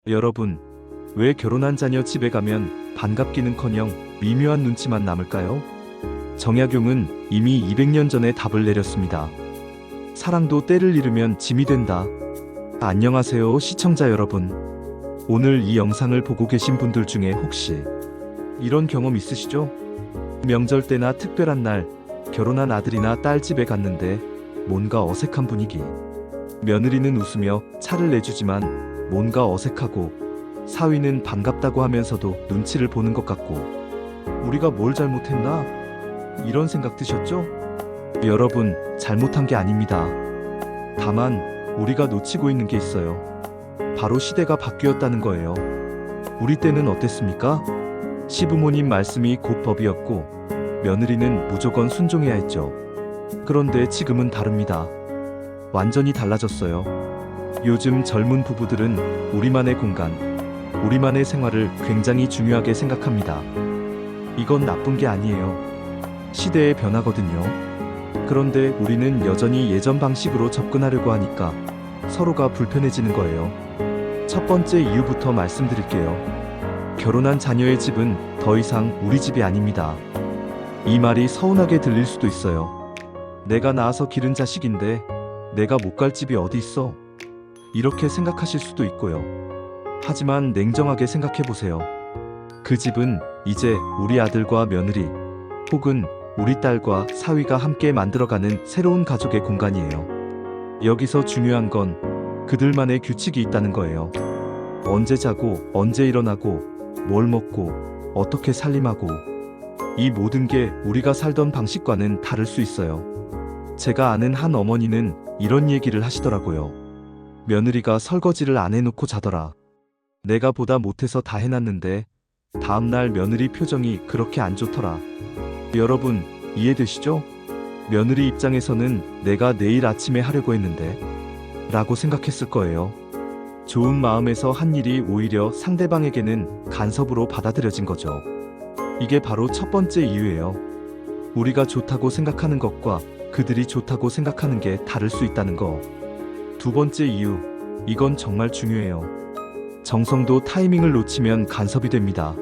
여러분, 왜 결혼한 자녀 집에 가면 반갑기는커녕 미묘한 눈치만 남을까요? 정약용은 이미 200년 전에 답을 내렸습니다. 사랑도 때를 잃으면 짐이 된다. 안녕하세요, 시청자 여러분. 오늘 이 영상을 보고 계신 분들 중에 혹시 이런 경험 있으시죠? 명절 때나 특별한 날, 결혼한 아들이나 딸 집에 갔는데 뭔가 어색한 분위기. 며느리는 웃으며 차를 내주지만 뭔가 어색하고, 사위는 반갑다고 하면서도 눈치를 보는 것 같고, 우리가 뭘 잘못했나? 이런 생각 드셨죠? 여러분, 잘못한 게 아닙니다. 다만 우리가 놓치고 있는 게 있어요. 바로 시대가 바뀌었다는 거예요. 우리 때는 어땠습니까? 시부모님 말씀이 곧 법이었고 며느리는 무조건 순종해야 했죠. 그런데 지금은 다릅니다. 완전히 달라졌어요. 요즘 젊은 부부들은 우리만의 공간, 우리만의 생활을 굉장히 중요하게 생각합니다. 이건 나쁜 게 아니에요. 시대의 변화거든요. 그런데 우리는 여전히 예전 방식으로 접근하려고 하니까 서로가 불편해지는 거예요. 첫 번째 이유부터 말씀드릴게요. 결혼한 자녀의 집은 더 이상 우리 집이 아닙니다. 이 말이 서운하게 들릴 수도 있어요. 내가 낳아서 기른 자식인데 내가 못 갈 집이 어디 있어? 이렇게 생각하실 수도 있고요. 하지만 냉정하게 생각해보세요. 그 집은 이제 우리 아들과 며느리, 혹은 우리 딸과 사위가 함께 만들어가는 새로운 가족의 공간이에요. 여기서 중요한 건 그들만의 규칙이 있다는 거예요. 언제 자고, 언제 일어나고, 뭘 먹고, 어떻게 살림하고, 이 모든 게 우리가 살던 방식과는 다를 수 있어요. 제가 아는 한 어머니는 이런 얘기를 하시더라고요. 며느리가 설거지를 안 해놓고 자더라. 내가 보다 못해서 다 해놨는데 다음날 며느리 표정이 그렇게 안 좋더라. 여러분, 이해되시죠? 며느리 입장에서는 내가 내일 아침에 하려고 했는데 라고 생각했을 거예요. 좋은 마음에서 한 일이 오히려 상대방에게는 간섭으로 받아들여진 거죠. 이게 바로 첫 번째 이유예요. 우리가 좋다고 생각하는 것과 그들이 좋다고 생각하는 게 다를 수 있다는 거. 두 번째 이유, 이건 정말 중요해요. 정성도 타이밍을 놓치면 간섭이 됩니다.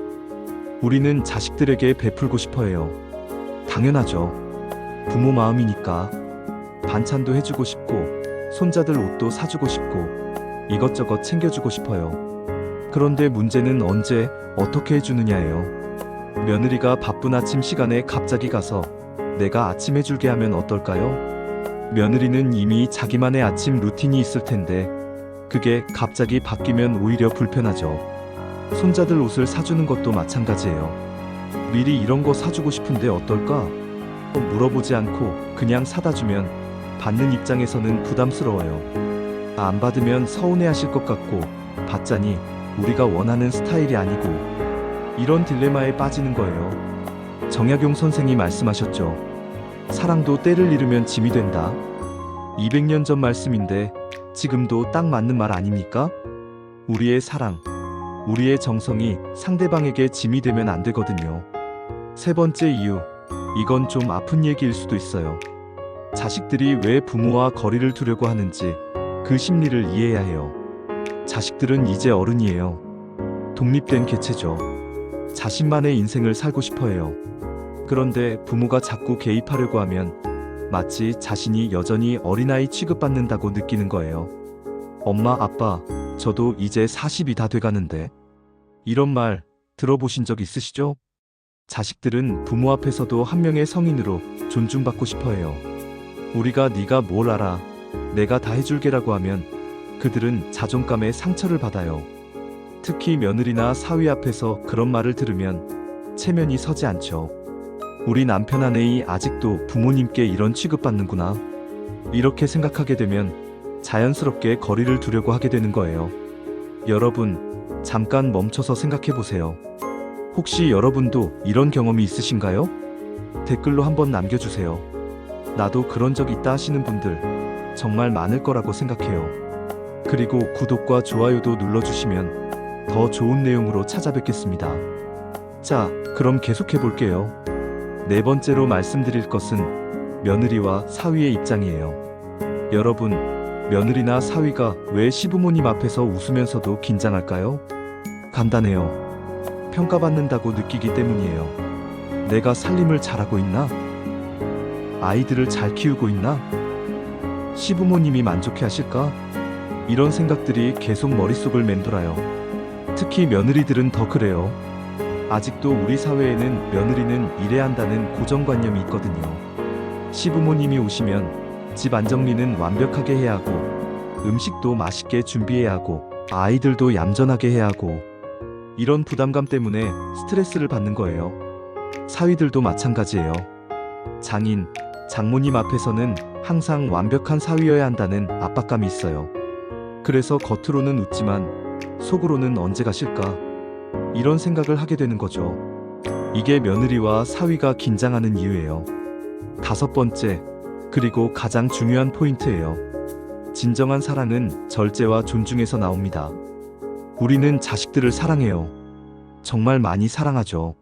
우리는 자식들에게 베풀고 싶어 해요. 당연하죠. 부모 마음이니까. 반찬도 해주고 싶고, 손자들 옷도 사주고 싶고, 이것저것 챙겨주고 싶어요. 그런데 문제는 언제, 어떻게 해주느냐예요. 며느리가 바쁜 아침 시간에 갑자기 가서 내가 아침 해줄게 하면 어떨까요? 며느리는 이미 자기만의 아침 루틴이 있을 텐데 그게 갑자기 바뀌면 오히려 불편하죠. 손자들 옷을 사주는 것도 마찬가지예요. 미리 이런 거 사주고 싶은데 어떨까? 물어보지 않고 그냥 사다 주면 받는 입장에서는 부담스러워요. 안 받으면 서운해하실 것 같고, 받자니 우리가 원하는 스타일이 아니고, 이런 딜레마에 빠지는 거예요. 정약용 선생이 말씀하셨죠. 사랑도 때를 잃으면 짐이 된다. 200년 전 말씀인데 지금도 딱 맞는 말 아닙니까? 우리의 사랑, 우리의 정성이 상대방에게 짐이 되면 안 되거든요. 세 번째 이유, 이건 좀 아픈 얘기일 수도 있어요. 자식들이 왜 부모와 거리를 두려고 하는지 그 심리를 이해해야 해요. 자식들은 이제 어른이에요. 독립된 개체죠. 자신만의 인생을 살고 싶어 해요. 그런데 부모가 자꾸 개입하려고 하면 마치 자신이 여전히 어린아이 취급받는다고 느끼는 거예요. 엄마, 아빠, 저도 이제 40이 다 돼가는데. 이런 말 들어보신 적 있으시죠? 자식들은 부모 앞에서도 한 명의 성인으로 존중받고 싶어 해요. 우리가 네가 뭘 알아, 내가 다 해줄게라고 하면 그들은 자존감에 상처를 받아요. 특히 며느리나 사위 앞에서 그런 말을 들으면 체면이 서지 않죠. 우리 남편 아내이 아직도 부모님께 이런 취급받는구나. 이렇게 생각하게 되면 자연스럽게 거리를 두려고 하게 되는 거예요. 여러분, 잠깐 멈춰서 생각해 보세요. 혹시 여러분도 이런 경험이 있으신가요? 댓글로 한번 남겨주세요. 나도 그런 적 있다 하시는 분들 정말 많을 거라고 생각해요. 그리고 구독과 좋아요도 눌러주시면 더 좋은 내용으로 찾아뵙겠습니다. 자, 그럼 계속해 볼게요. 네 번째로 말씀드릴 것은 며느리와 사위의 입장이에요. 여러분, 며느리나 사위가 왜 시부모님 앞에서 웃으면서도 긴장할까요? 간단해요. 평가받는다고 느끼기 때문이에요. 내가 살림을 잘하고 있나? 아이들을 잘 키우고 있나? 시부모님이 만족해 하실까? 이런 생각들이 계속 머릿속을 맴돌아요. 특히 며느리들은 더 그래요. 아직도 우리 사회에는 며느리는 일해야 한다는 고정관념이 있거든요. 시부모님이 오시면 집 안정리는 완벽하게 해야 하고, 음식도 맛있게 준비해야 하고, 아이들도 얌전하게 해야 하고, 이런 부담감 때문에 스트레스를 받는 거예요. 사위들도 마찬가지예요. 장인, 장모님 앞에서는 항상 완벽한 사위여야 한다는 압박감이 있어요. 그래서 겉으로는 웃지만 속으로는 언제 가실까? 이런 생각을 하게 되는 거죠. 이게 며느리와 사위가 긴장하는 이유예요. 5번째, 그리고 가장 중요한 포인트예요. 진정한 사랑은 절제와 존중에서 나옵니다. 우리는 자식들을 사랑해요. 정말 많이 사랑하죠.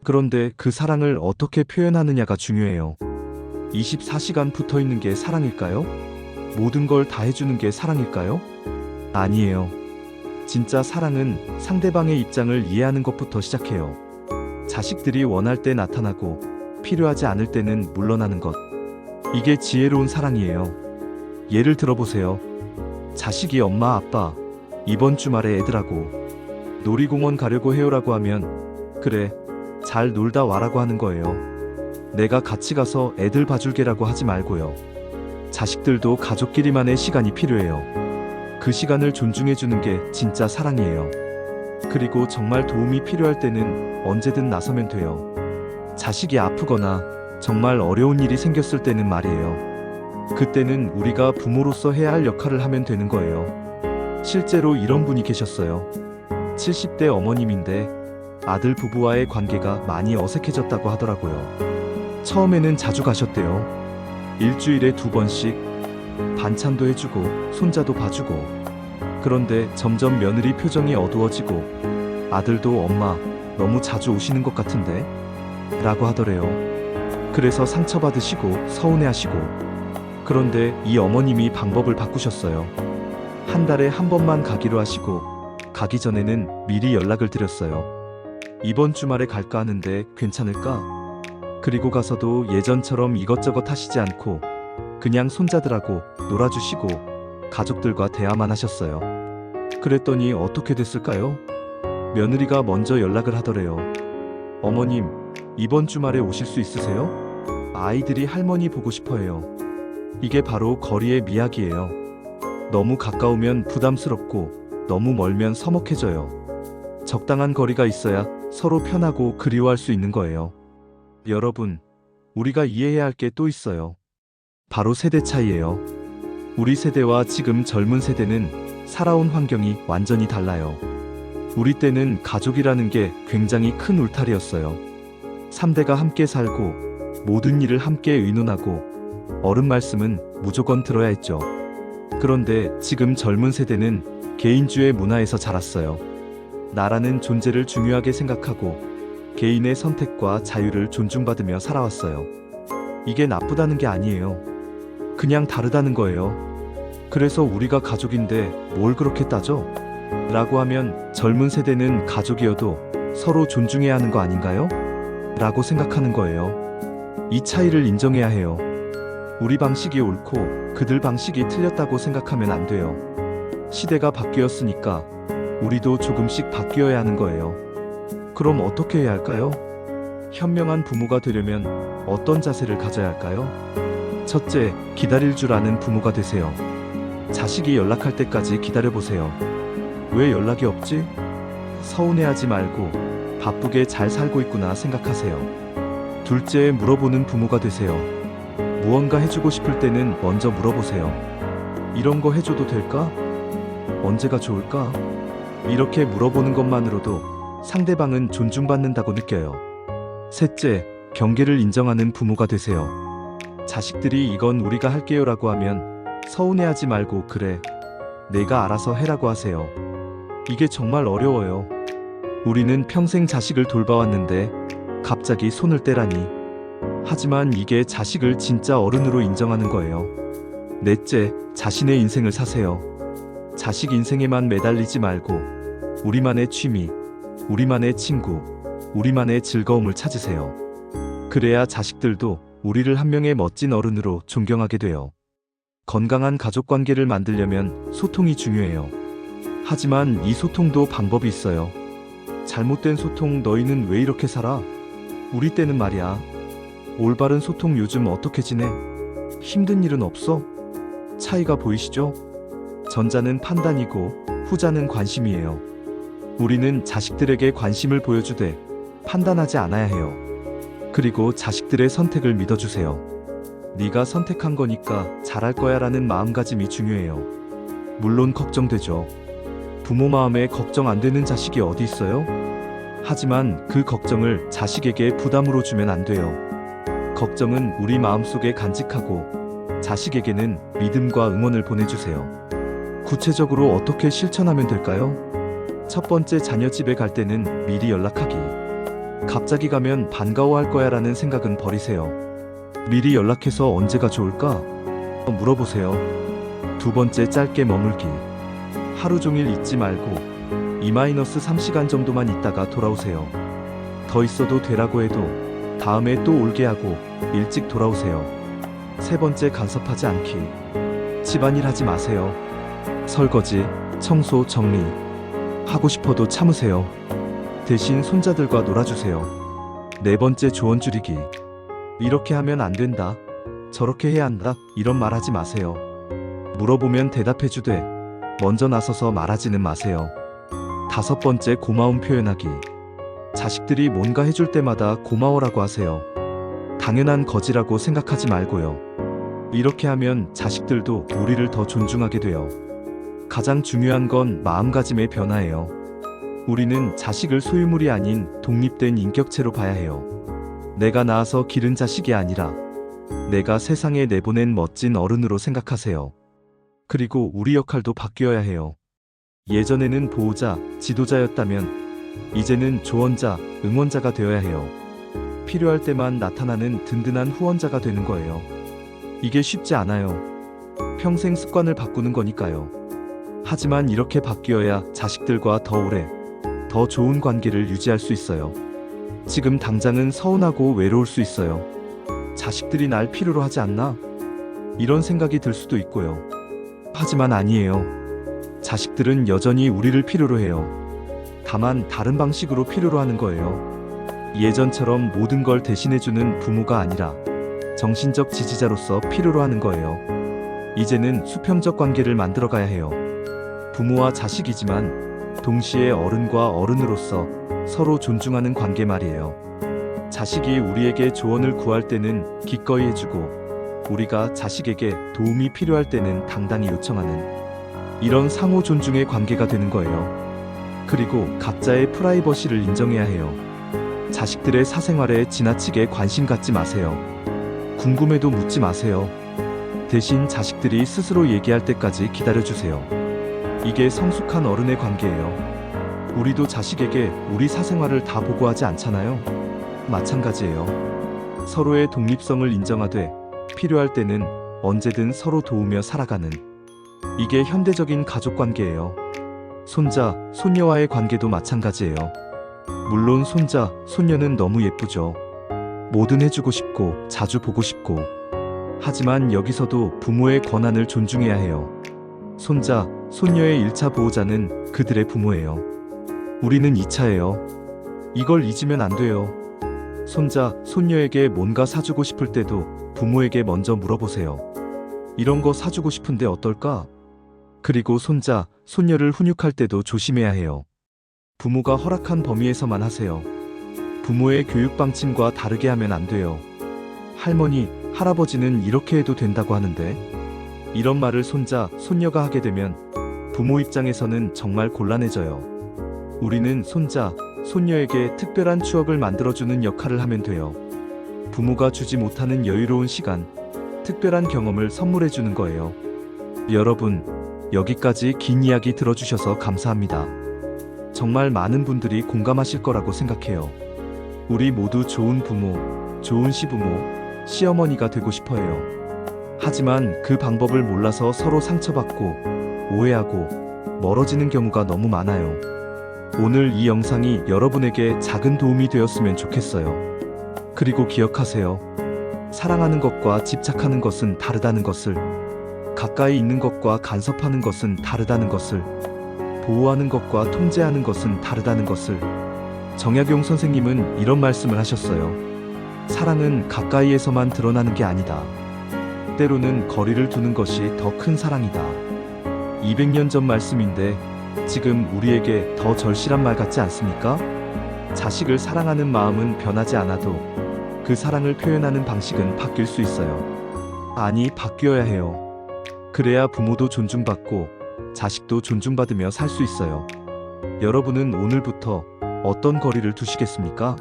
그런데 그 사랑을 어떻게 표현하느냐가 중요해요. 24시간 붙어 있는 게 사랑일까요? 모든 걸 다 해주는 게 사랑일까요? 아니에요. 진짜 사랑은 상대방의 입장을 이해하는 것부터 시작해요. 자식들이 원할 때 나타나고 필요하지 않을 때는 물러나는 것. 이게 지혜로운 사랑이에요. 예를 들어보세요. 자식이 엄마 아빠 이번 주말에 애들하고 놀이공원 가려고 해요라고 하면 그래 잘 놀다 와라고 하는 거예요. 내가 같이 가서 애들 봐줄게라고 하지 말고요. 자식들도 가족끼리만의 시간이 필요해요. 그 시간을 존중해주는 게 진짜 사랑이에요. 그리고 정말 도움이 필요할 때는 언제든 나서면 돼요. 자식이 아프거나 정말 어려운 일이 생겼을 때는 말이에요. 그때는 우리가 부모로서 해야 할 역할을 하면 되는 거예요. 실제로 이런 분이 계셨어요. 70대 어머님인데 아들 부부와의 관계가 많이 어색해졌다고 하더라고요. 처음에는 자주 가셨대요. 일주일에 2번씩 반찬도 해주고 손자도 봐주고. 그런데 점점 며느리 표정이 어두워지고 아들도 엄마 너무 자주 오시는 것 같은데? 라고 하더래요. 그래서 상처받으시고 서운해하시고. 그런데 이 어머님이 방법을 바꾸셨어요. 한 달에 한 번만 가기로 하시고 가기 전에는 미리 연락을 드렸어요. 이번 주말에 갈까 하는데 괜찮을까? 그리고 가서도 예전처럼 이것저것 하시지 않고 그냥 손자들하고 놀아주시고 가족들과 대화만 하셨어요. 그랬더니 어떻게 됐을까요? 며느리가 먼저 연락을 하더래요. 어머님, 이번 주말에 오실 수 있으세요? 아이들이 할머니 보고 싶어 해요. 이게 바로 거리의 미학이에요. 너무 가까우면 부담스럽고 너무 멀면 서먹해져요. 적당한 거리가 있어야 서로 편하고 그리워할 수 있는 거예요. 여러분, 우리가 이해해야 할 게 또 있어요. 바로 세대 차이예요. 우리 세대와 지금 젊은 세대는 살아온 환경이 완전히 달라요. 우리 때는 가족이라는 게 굉장히 큰 울타리였어요. 3대가 함께 살고 모든 일을 함께 의논하고 어른 말씀은 무조건 들어야 했죠. 그런데 지금 젊은 세대는 개인주의 문화에서 자랐어요. 나라는 존재를 중요하게 생각하고 개인의 선택과 자유를 존중받으며 살아왔어요. 이게 나쁘다는 게 아니에요. 그냥 다르다는 거예요. 그래서 우리가 가족인데 뭘 그렇게 따져? 라고 하면 젊은 세대는 가족이어도 서로 존중해야 하는 거 아닌가요? 라고 생각하는 거예요. 이 차이를 인정해야 해요. 우리 방식이 옳고 그들 방식이 틀렸다고 생각하면 안 돼요. 시대가 바뀌었으니까 우리도 조금씩 바뀌어야 하는 거예요. 그럼 어떻게 해야 할까요? 현명한 부모가 되려면 어떤 자세를 가져야 할까요? 첫째, 기다릴 줄 아는 부모가 되세요. 자식이 연락할 때까지 기다려보세요. 왜 연락이 없지? 서운해하지 말고 바쁘게 잘 살고 있구나 생각하세요. 둘째, 물어보는 부모가 되세요. 무언가 해주고 싶을 때는 먼저 물어보세요. 이런 거 해줘도 될까? 언제가 좋을까? 이렇게 물어보는 것만으로도 상대방은 존중받는다고 느껴요. 셋째, 경계를 인정하는 부모가 되세요. 자식들이 이건 우리가 할게요 라고 하면 서운해하지 말고 그래, 내가 알아서 해라고 하세요. 이게 정말 어려워요. 우리는 평생 자식을 돌봐왔는데 갑자기 손을 떼라니. 하지만 이게 자식을 진짜 어른으로 인정하는 거예요. 넷째, 자신의 인생을 사세요. 자식 인생에만 매달리지 말고 우리만의 취미, 우리만의 친구, 우리만의 즐거움을 찾으세요. 그래야 자식들도 우리를 한 명의 멋진 어른으로 존경하게 돼요. 건강한 가족 관계를 만들려면 소통이 중요해요. 하지만 이 소통도 방법이 있어요. 잘못된 소통, 너희는 왜 이렇게 살아? 우리 때는 말이야. 올바른 소통, 요즘 어떻게 지내? 힘든 일은 없어? 차이가 보이시죠? 전자는 판단이고 후자는 관심이에요. 우리는 자식들에게 관심을 보여주되 판단하지 않아야 해요. 그리고 자식들의 선택을 믿어주세요. 네가 선택한 거니까 잘할 거야 라는 마음가짐이 중요해요. 물론 걱정되죠. 부모 마음에 걱정 안 되는 자식이 어디 있어요? 하지만 그 걱정을 자식에게 부담으로 주면 안 돼요. 걱정은 우리 마음속에 간직하고 자식에게는 믿음과 응원을 보내주세요. 구체적으로 어떻게 실천하면 될까요? 첫 번째, 자녀 집에 갈 때는 미리 연락하기. 갑자기 가면 반가워할 거야 라는 생각은 버리세요. 미리 연락해서 언제가 좋을까? 물어보세요. 두 번째, 짧게 머물기. 하루 종일 있지 말고 2-3시간 정도만 있다가 돌아오세요. 더 있어도 되라고 해도 다음에 또 올게 하고 일찍 돌아오세요. 세 번째, 간섭하지 않기. 집안일 하지 마세요. 설거지, 청소, 정리. 하고 싶어도 참으세요. 대신 손자들과 놀아주세요. 네 번째, 조언 줄이기. 이렇게 하면 안 된다. 저렇게 해야 한다. 이런 말 하지 마세요. 물어보면 대답해주되 먼저 나서서 말하지는 마세요. 다섯 번째, 고마움 표현하기. 자식들이 뭔가 해줄 때마다 고마워라고 하세요. 당연한 거지라고 생각하지 말고요. 이렇게 하면 자식들도 우리를 더 존중하게 돼요. 가장 중요한 건 마음가짐의 변화예요. 우리는 자식을 소유물이 아닌 독립된 인격체로 봐야 해요. 내가 낳아서 기른 자식이 아니라 내가 세상에 내보낸 멋진 어른으로 생각하세요. 그리고 우리 역할도 바뀌어야 해요. 예전에는 보호자, 지도자였다면 이제는 조언자, 응원자가 되어야 해요. 필요할 때만 나타나는 든든한 후원자가 되는 거예요. 이게 쉽지 않아요. 평생 습관을 바꾸는 거니까요. 하지만 이렇게 바뀌어야 자식들과 더 오래, 더 좋은 관계를 유지할 수 있어요. 지금 당장은 서운하고 외로울 수 있어요. 자식들이 날 필요로 하지 않나? 이런 생각이 들 수도 있고요. 하지만 아니에요. 자식들은 여전히 우리를 필요로 해요. 다만 다른 방식으로 필요로 하는 거예요. 예전처럼 모든 걸 대신해주는 부모가 아니라 정신적 지지자로서 필요로 하는 거예요. 이제는 수평적 관계를 만들어가야 해요. 부모와 자식이지만 동시에 어른과 어른으로서 서로 존중하는 관계 말이에요. 자식이 우리에게 조언을 구할 때는 기꺼이 해주고 우리가 자식에게 도움이 필요할 때는 당당히 요청하는 이런 상호 존중의 관계가 되는 거예요. 그리고 각자의 프라이버시를 인정해야 해요. 자식들의 사생활에 지나치게 관심 갖지 마세요. 궁금해도 묻지 마세요. 대신 자식들이 스스로 얘기할 때까지 기다려주세요. 이게 성숙한 어른의 관계예요. 우리도 자식에게 우리 사생활을 다 보고하지 않잖아요. 마찬가지예요. 서로의 독립성을 인정하되 필요할 때는 언제든 서로 도우며 살아가는 이게 현대적인 가족관계예요. 손자, 손녀와의 관계도 마찬가지예요. 물론 손자, 손녀는 너무 예쁘죠. 뭐든 해주고 싶고 자주 보고 싶고 하지만 여기서도 부모의 권한을 존중해야 해요. 손자, 손녀의 1차 보호자는 그들의 부모예요. 우리는 2차예요. 이걸 잊으면 안 돼요. 손자, 손녀에게 뭔가 사주고 싶을 때도 부모에게 먼저 물어보세요. 이런 거 사주고 싶은데 어떨까? 그리고 손자, 손녀를 훈육할 때도 조심해야 해요. 부모가 허락한 범위에서만 하세요. 부모의 교육 방침과 다르게 하면 안 돼요. 할머니, 할아버지는 이렇게 해도 된다고 하는데 이런 말을 손자, 손녀가 하게 되면 부모 입장에서는 정말 곤란해져요. 우리는 손자, 손녀에게 특별한 추억을 만들어주는 역할을 하면 돼요. 부모가 주지 못하는 여유로운 시간, 특별한 경험을 선물해주는 거예요. 여러분, 여기까지 긴 이야기 들어주셔서 감사합니다. 정말 많은 분들이 공감하실 거라고 생각해요. 우리 모두 좋은 부모, 좋은 시부모, 시어머니가 되고 싶어요. 하지만 그 방법을 몰라서 서로 상처받고 오해하고 멀어지는 경우가 너무 많아요. 오늘 이 영상이 여러분에게 작은 도움이 되었으면 좋겠어요. 그리고 기억하세요. 사랑하는 것과 집착하는 것은 다르다는 것을, 가까이 있는 것과 간섭하는 것은 다르다는 것을, 보호하는 것과 통제하는 것은 다르다는 것을. 정약용 선생님은 이런 말씀을 하셨어요. 사랑은 가까이에서만 드러나는 게 아니다. 때로는 거리를 두는 것이 더 큰 사랑이다. 200년 전 말씀인데 지금 우리에게 더 절실한 말 같지 않습니까? 자식을 사랑하는 마음은 변하지 않아도 그 사랑을 표현하는 방식은 바뀔 수 있어요. 아니, 바뀌어야 해요. 그래야 부모도 존중받고 자식도 존중받으며 살 수 있어요. 여러분은 오늘부터 어떤 거리를 두시겠습니까?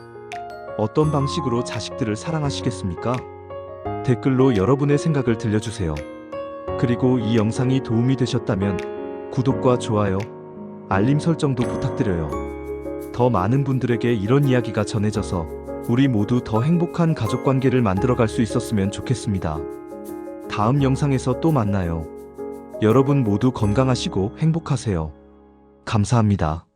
어떤 방식으로 자식들을 사랑하시겠습니까? 댓글로 여러분의 생각을 들려주세요. 그리고 이 영상이 도움이 되셨다면 구독과 좋아요, 알림 설정도 부탁드려요. 더 많은 분들에게 이런 이야기가 전해져서 우리 모두 더 행복한 가족관계를 만들어갈 수 있었으면 좋겠습니다. 다음 영상에서 또 만나요. 여러분 모두 건강하시고 행복하세요. 감사합니다.